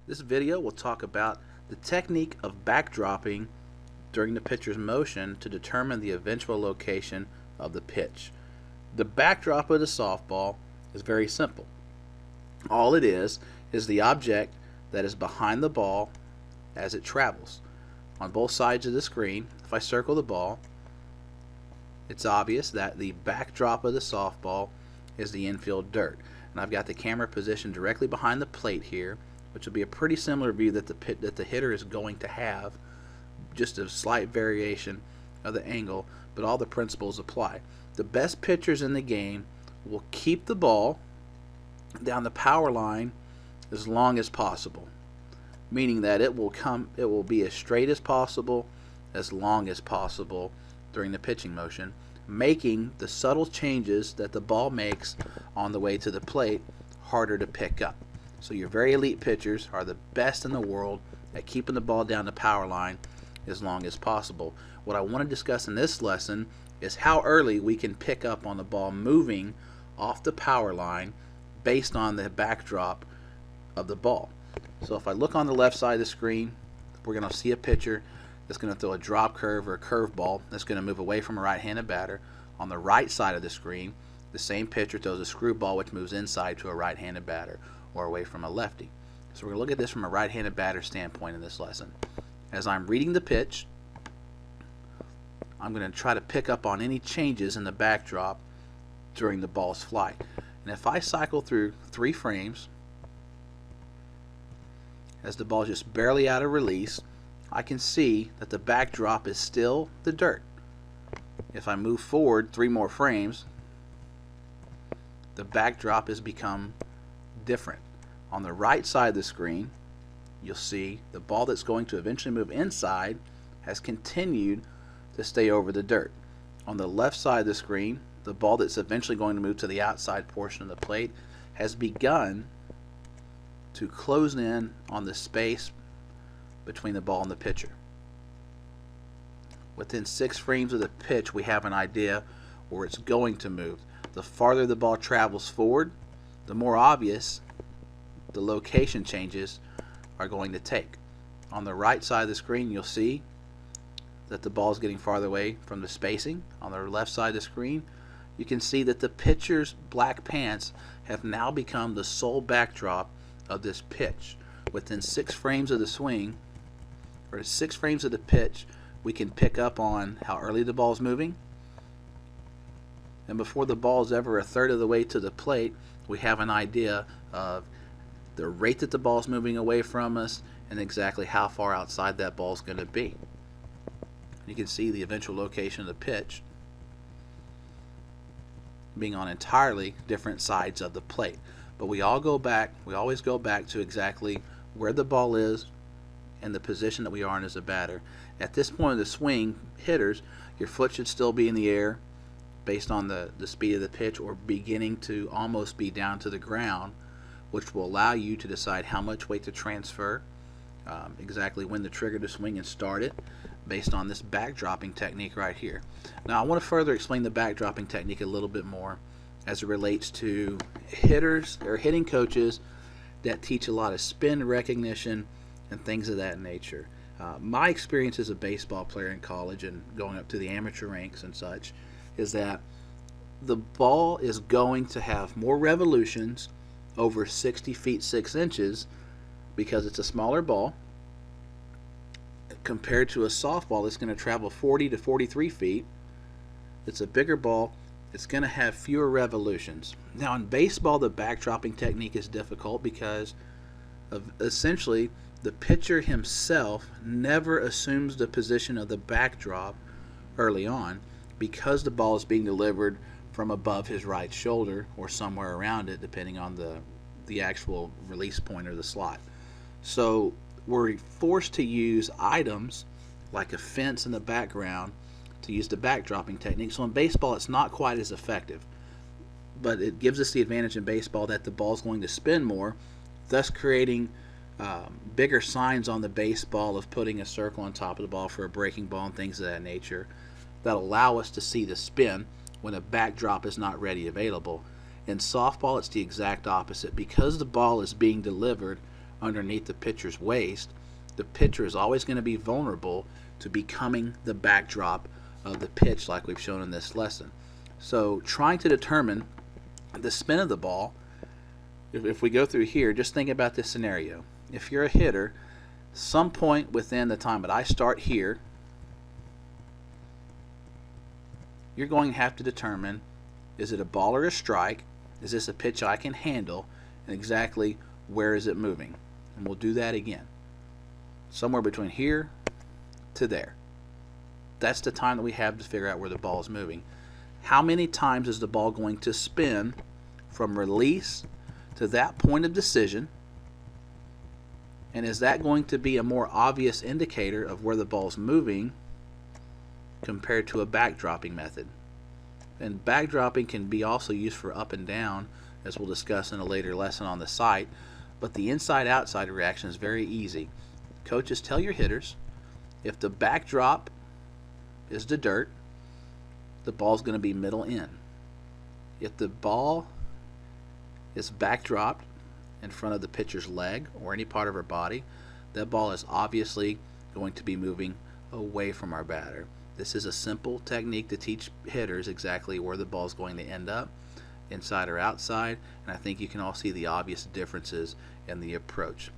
This video will talk about the technique of backdropping during the pitcher's motion to determine the eventual location of the pitch. The backdrop of the softball is very simple. All it is the object that is behind the ball as it travels. On both sides of the screen, if I circle the ball, it's obvious that the backdrop of the softball is the infield dirt. And I've got the camera positioned directly behind the plate here, which will be a pretty similar view that the hitter is going to have, just a slight variation of the angle, but all the principles apply. The best pitchers in the game will keep the ball down the power line as long as possible, meaning that it will be as straight as possible, as long as possible during the pitching motion, making the subtle changes that the ball makes on the way to the plate harder to pick up. So your very elite pitchers are the best in the world at keeping the ball down the power line as long as possible. What I want to discuss in this lesson is how early we can pick up on the ball moving off the power line based on the backdrop of the ball. So if I look on the left side of the screen, we're going to see a pitcher that's going to throw a drop curve or a curve ball that's going to move away from a right-handed batter. On the right side of the screen, the same pitcher throws a screwball which moves inside to a right-handed batter or away from a lefty. So we're going to look at this from a right-handed batter standpoint in this lesson. As I'm reading the pitch, I'm going to try to pick up on any changes in the backdrop during the ball's flight. And if I cycle through 3 frames, as the ball is just barely out of release, I can see that the backdrop is still the dirt. If I move forward 3 more frames, the backdrop has become different. On the right side of the screen, you'll see the ball that's going to eventually move inside has continued to stay over the dirt. On the left side of the screen, the ball that's eventually going to move to the outside portion of the plate has begun to close in on the space between the ball and the pitcher. Within 6 frames of the pitch, we have an idea where it's going to move. The farther the ball travels forward, the more obvious the location changes are going to take. On the right side of the screen, you'll see that the ball is getting farther away from the spacing. On the left side of the screen, you can see that the pitcher's black pants have now become the sole backdrop of this pitch. Within 6 frames of the swing, or 6 frames of the pitch, we can pick up on how early the ball is moving, and before the ball is ever a third of the way to the plate, we have an idea of the rate that the ball is moving away from us and exactly how far outside that ball is going to be. You can see the eventual location of the pitch being on entirely different sides of the plate. But we always go back to exactly where the ball is and the position that we are in as a batter. At this point of the swing, hitters, your foot should still be in the air based on the speed of the pitch, or beginning to almost be down to the ground, which will allow you to decide how much weight to transfer, exactly when to trigger the swing and start it, based on this backdropping technique right here. Now I want to further explain the backdropping technique a little bit more as it relates to hitters or hitting coaches that teach a lot of spin recognition and things of that nature. My experience as a baseball player in college and going up to the amateur ranks and such is that the ball is going to have more revolutions over 60 feet 6 inches because it's a smaller ball compared to a softball that's going to travel 40 to 43 feet. It's a bigger ball. It's going to have fewer revolutions. Now in baseball, the backdropping technique is difficult because of essentially the pitcher himself never assumes the position of the backdrop early on, because the ball is being delivered from above his right shoulder or somewhere around it, depending on the actual release point or the slot. So we're forced to use items like a fence in the background to use the backdropping technique. So in baseball, it's not quite as effective, but it gives us the advantage in baseball that the ball is going to spin more, thus creating bigger signs on the baseball of putting a circle on top of the ball for a breaking ball and things of that nature that allow us to see the spin when a backdrop is not ready available. In softball, it's the exact opposite. Because the ball is being delivered underneath the pitcher's waist, the pitcher is always going to be vulnerable to becoming the backdrop of the pitch like we've shown in this lesson. So trying to determine the spin of the ball, if we go through here, just think about this scenario. If you're a hitter, some point within the time that I start here, you're going to have to determine, is it a ball or a strike? Is this a pitch I can handle? And exactly where is it moving? And we'll do that again. Somewhere between here to there. That's the time that we have to figure out where the ball is moving. How many times is the ball going to spin from release to that point of decision? And is that going to be a more obvious indicator of where the ball is moving compared to a backdropping method? And backdropping can be also used for up and down, as we'll discuss in a later lesson on the site. But the inside-outside reaction is very easy. Coaches, tell your hitters, if the backdrop is the dirt, the ball's going to be middle in. If the ball is backdropped in front of the pitcher's leg or any part of her body, that ball is obviously going to be moving away from our batter. This is a simple technique to teach hitters exactly where the ball is going to end up, inside or outside, and I think you can all see the obvious differences in the approach.